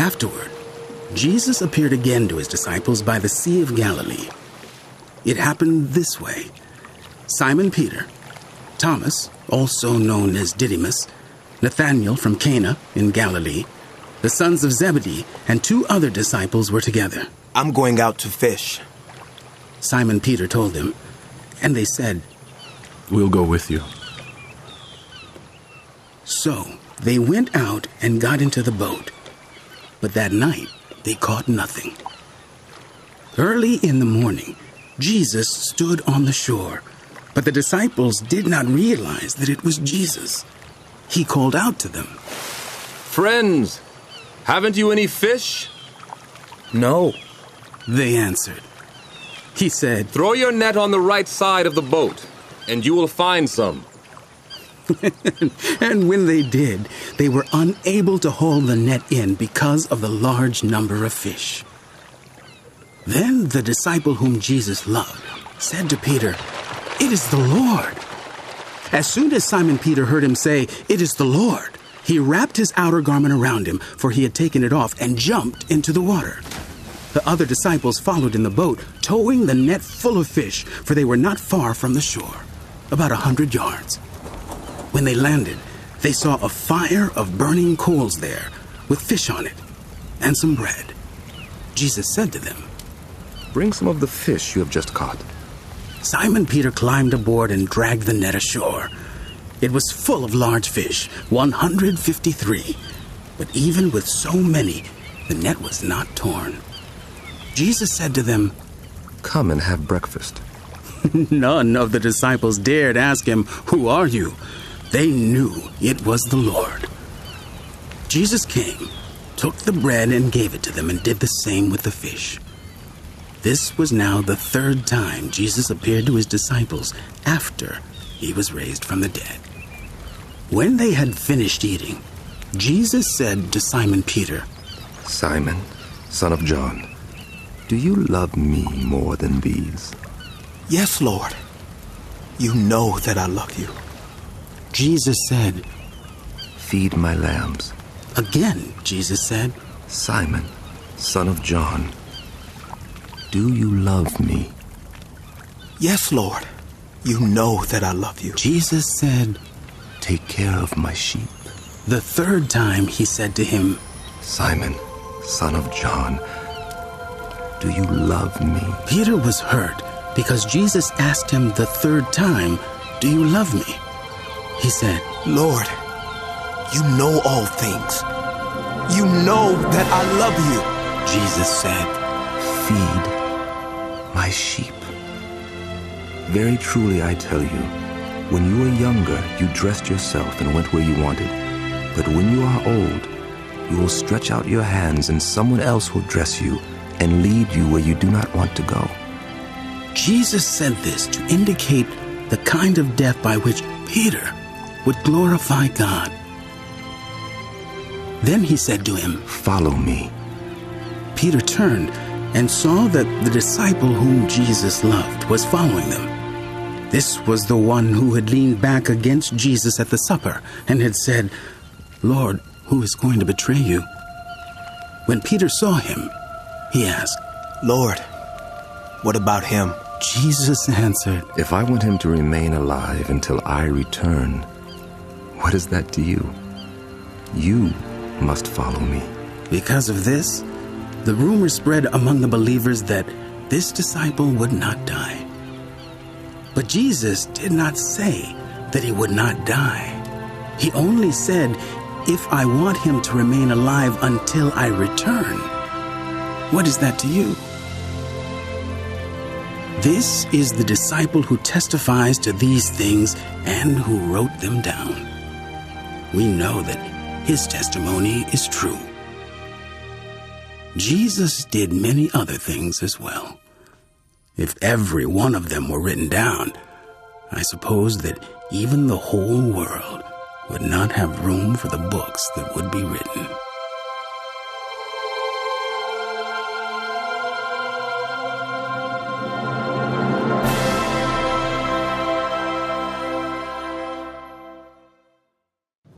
Afterward, Jesus appeared again to his disciples by the Sea of Galilee. It happened this way. Simon Peter, Thomas, also known as Didymus, Nathanael from Cana in Galilee, the sons of Zebedee, and 2 other disciples were together. I'm going out to fish. Simon Peter told them, and they said, We'll go with you. So they went out and got into the boat. But that night they caught nothing. Early in the morning, Jesus stood on the shore, but the disciples did not realize that it was Jesus. He called out to them, Friends, haven't you any fish? No. They answered. He said, Throw your net on the right side of the boat, and you will find some. And when they did, they were unable to haul the net in because of the large number of fish. Then the disciple whom Jesus loved said to Peter, It is the Lord. As soon as Simon Peter heard him say, It is the Lord, he wrapped his outer garment around him, for he had taken it off, and jumped into the water. The other disciples followed in the boat, towing the net full of fish, for they were not far from the shore, about 100 yards. When they landed, they saw a fire of burning coals there, with fish on it, and some bread. Jesus said to them, Bring some of the fish you have just caught. Simon Peter climbed aboard and dragged the net ashore. It was full of large fish, 153. But even with so many, the net was not torn. Jesus said to them, Come and have breakfast. None of the disciples dared ask him, Who are you? They knew it was the Lord. Jesus came, took the bread and gave it to them, and did the same with the fish. This was now the 3rd time Jesus appeared to his disciples after he was raised from the dead. When they had finished eating, Jesus said to Simon Peter, Simon, son of John, do you love me more than these? Yes, Lord. You know that I love you. Jesus said, Feed my lambs. Again, Jesus said, Simon, son of John, do you love me? Yes, Lord. You know that I love you. Jesus said, Take care of my sheep. The 3rd time he said to him, Simon, son of John, do you love me? Peter was hurt because Jesus asked him the 3rd time, Do you love me? He said, Lord, you know all things. You know that I love you. Jesus said, Feed my sheep. Very truly I tell you, when you were younger, you dressed yourself and went where you wanted. But when you are old, you will stretch out your hands and someone else will dress you and lead you where you do not want to go. Jesus said this to indicate the kind of death by which Peter would glorify God. Then he said to him, Follow me. Peter turned and saw that the disciple whom Jesus loved was following them. This was the one who had leaned back against Jesus at the supper and had said, Lord, who is going to betray you? When Peter saw him, he asked, Lord, what about him? Jesus answered, If I want him to remain alive until I return, what is that to you? You must follow me. Because of this, the rumor spread among the believers that this disciple would not die. But Jesus did not say that he would not die. He only said, If I want him to remain alive until I return. What is that to you? This is the disciple who testifies to these things and who wrote them down. We know that his testimony is true. Jesus did many other things as well. If every one of them were written down, I suppose that even the whole world would not have room for the books that would be written.